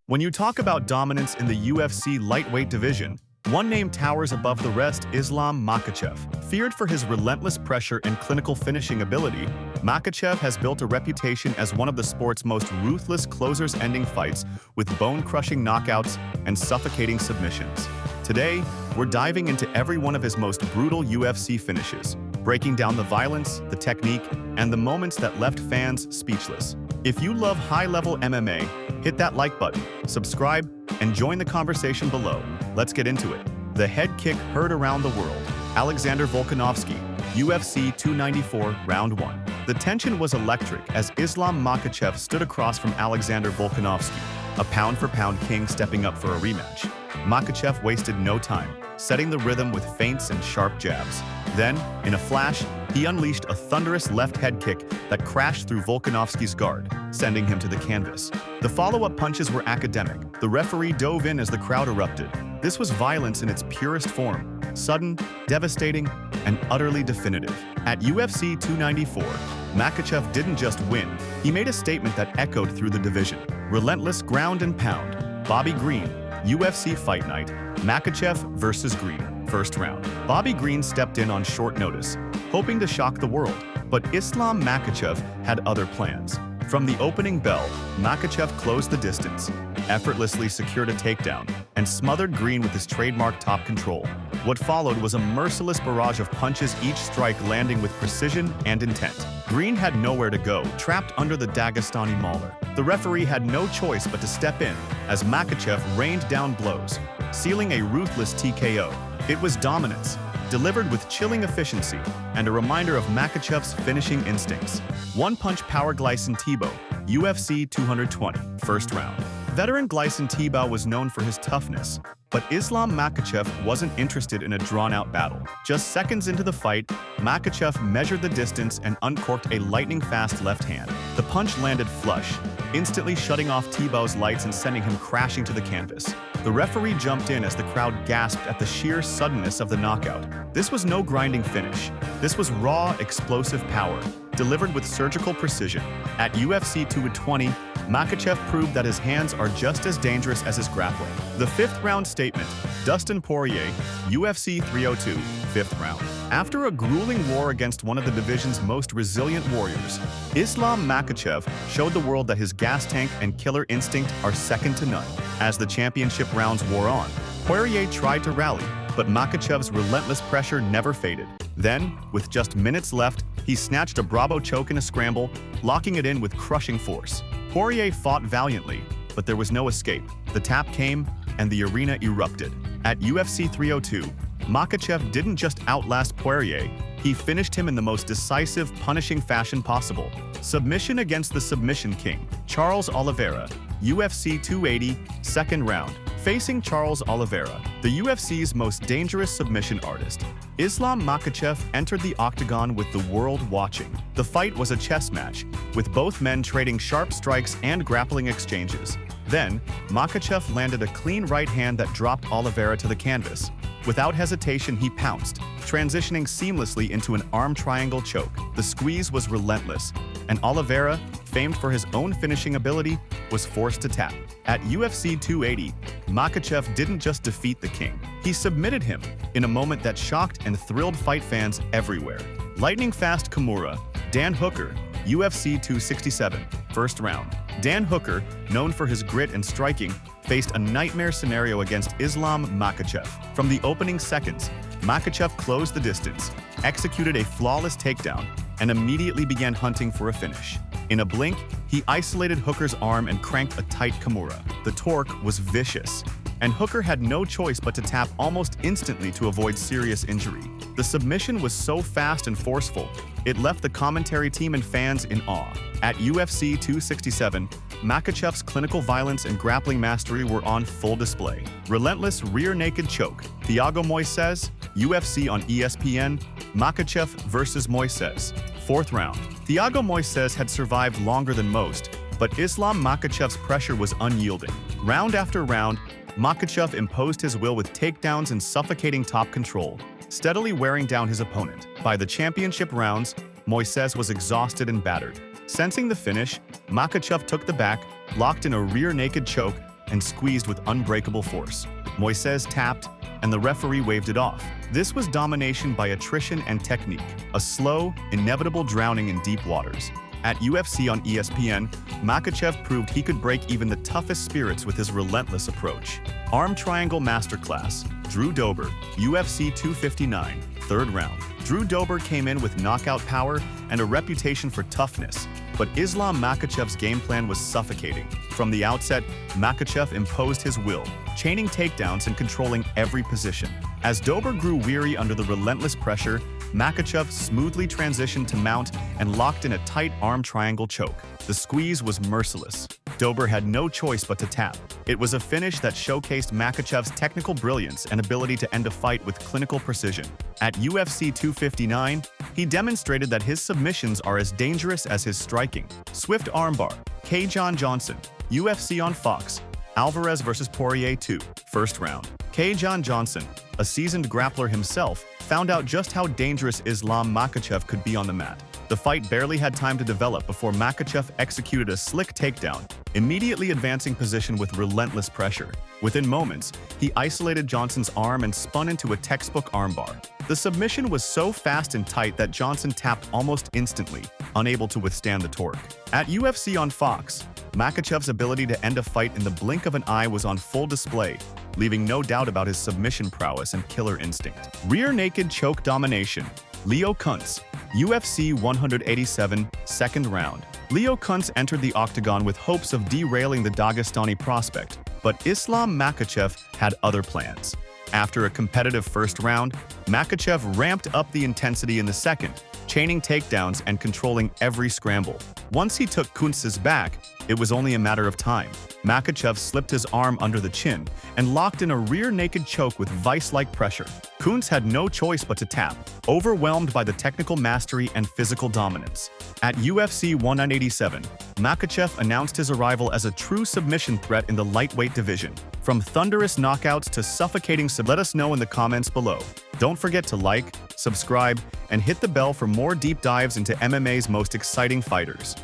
When you talk about dominance in the UFC lightweight division, one name towers above the rest: Islam Makhachev. Feared for his relentless pressure and clinical finishing ability, Makhachev has built a reputation as one of the sport's most ruthless closers, ending fights with bone-crushing knockouts and suffocating submissions. Today, we're diving into every one of his most brutal UFC finishes, breaking down the violence, the technique, and the moments that left fans speechless. If you love high-level MMA, hit that like button, subscribe, and join the conversation below. Let's get into it. The head kick heard around the world. Alexander Volkanovski, UFC 294, Round 1. The tension was electric as Islam Makhachev stood across from Alexander Volkanovski, a pound-for-pound king stepping up for a rematch. Makhachev wasted no time, setting the rhythm with feints and sharp jabs. Then, in a flash, he unleashed a thunderous left head kick that crashed through Volkanovski's guard, sending him to the canvas. The follow-up punches were academic. The referee dove in as the crowd erupted. This was violence in its purest form, sudden, devastating, and utterly definitive. At UFC 294, Makhachev didn't just win, he made a statement that echoed through the division. Relentless ground and pound. Bobby Green, UFC Fight Night, Makhachev versus Green, first round. Bobby Green stepped in on short notice, hoping to shock the world, but Islam Makhachev had other plans. From the opening bell, Makhachev closed the distance, effortlessly secured a takedown, and smothered Green with his trademark top control. What followed was a merciless barrage of punches, each strike landing with precision and intent. Green had nowhere to go, trapped under the Dagestani mauler. The referee had no choice but to step in as Makhachev rained down blows, sealing a ruthless TKO. It was dominance, delivered with chilling efficiency, and a reminder of Makhachev's finishing instincts. One-punch power Gleison Tibau, UFC 220, first round. Veteran Gleison Tibau was known for his toughness, but Islam Makhachev wasn't interested in a drawn-out battle. Just seconds into the fight, Makhachev measured the distance and uncorked a lightning-fast left hand. The punch landed flush, instantly shutting off Tibau's lights and sending him crashing to the canvas. The referee jumped in as the crowd gasped at the sheer suddenness of the knockout. This was no grinding finish. This was raw, explosive power, delivered with surgical precision. At UFC 220, Makhachev proved that his hands are just as dangerous as his grappling. The fifth round statement. Dustin Poirier, UFC 302, fifth round. After a grueling war against one of the division's most resilient warriors, Islam Makhachev showed the world that his gas tank and killer instinct are second to none. As the championship rounds wore on, Poirier tried to rally, but Makhachev's relentless pressure never faded. Then, with just minutes left, he snatched a Bravo choke in a scramble, locking it in with crushing force. Poirier fought valiantly, but there was no escape. The tap came, and the arena erupted. At UFC 302, Makhachev didn't just outlast Poirier, he finished him in the most decisive, punishing fashion possible. Submission against the submission king, Charles Oliveira, UFC 280, second round. Facing Charles Oliveira, the UFC's most dangerous submission artist, Islam Makhachev entered the octagon with the world watching. The fight was a chess match, with both men trading sharp strikes and grappling exchanges. Then, Makhachev landed a clean right hand that dropped Oliveira to the canvas. Without hesitation, he pounced, transitioning seamlessly into an arm triangle choke. The squeeze was relentless, and Oliveira, famed for his own finishing ability, was forced to tap. At UFC 280, Makhachev didn't just defeat the king, he submitted him in a moment that shocked and thrilled fight fans everywhere. Lightning-fast Kimura, Dan Hooker, UFC 267, first round. Dan Hooker, known for his grit and striking, faced a nightmare scenario against Islam Makhachev. From the opening seconds, Makhachev closed the distance, executed a flawless takedown, and immediately began hunting for a finish. In a blink, he isolated Hooker's arm and cranked a tight Kimura. The torque was vicious, and Hooker had no choice but to tap almost instantly to avoid serious injury. The submission was so fast and forceful, it left the commentary team and fans in awe. At UFC 267, Makhachev's clinical violence and grappling mastery were on full display. Relentless rear naked choke. Thiago Moises, UFC on ESPN, Makhachev versus Moises, fourth round. Thiago Moises had survived longer than most, but Islam Makhachev's pressure was unyielding. Round after round, Makhachev imposed his will with takedowns and suffocating top control, steadily wearing down his opponent. By the championship rounds, Moises was exhausted and battered. Sensing the finish, Makhachev took the back, locked in a rear naked choke, and squeezed with unbreakable force. Moises tapped, and the referee waved it off. This was domination by attrition and technique, a slow, inevitable drowning in deep waters. At UFC on ESPN, Makhachev proved he could break even the toughest spirits with his relentless approach. Arm triangle masterclass. Drew Dober, UFC 259, third round. Drew Dober came in with knockout power and a reputation for toughness, but Islam Makhachev's game plan was suffocating. From the outset, Makhachev imposed his will, chaining takedowns and controlling every position. As Dober grew weary under the relentless pressure, Makhachev smoothly transitioned to mount and locked in a tight arm triangle choke. The squeeze was merciless. Dober had no choice but to tap. It was a finish that showcased Makhachev's technical brilliance and ability to end a fight with clinical precision. At UFC 259, he demonstrated that his submissions are as dangerous as his striking. Swift armbar. John Johnson, UFC on Fox. Alvarez vs. Poirier 2, first round. John Johnson, a seasoned grappler himself, found out just how dangerous Islam Makhachev could be on the mat. The fight barely had time to develop before Makhachev executed a slick takedown, immediately advancing position with relentless pressure. Within moments, he isolated Johnson's arm and spun into a textbook armbar. The submission was so fast and tight that Johnson tapped almost instantly, unable to withstand the torque. At UFC on Fox, Makhachev's ability to end a fight in the blink of an eye was on full display, leaving no doubt about his submission prowess and killer instinct. Rear naked choke domination. Leo Kunts, UFC 187, second round. Leo Kunts entered the octagon with hopes of derailing the Dagestani prospect, but Islam Makhachev had other plans. After a competitive first round, Makhachev ramped up the intensity in the second, chaining takedowns and controlling every scramble. Once he took Kunts' back, it was only a matter of time. Makhachev slipped his arm under the chin and locked in a rear naked choke with vice-like pressure. Kunts had no choice but to tap, overwhelmed by the technical mastery and physical dominance. At UFC 187, Makhachev announced his arrival as a true submission threat in the lightweight division. From thunderous knockouts to suffocating let us know in the comments below. Don't forget to like, subscribe, and hit the bell for more deep dives into MMA's most exciting fighters.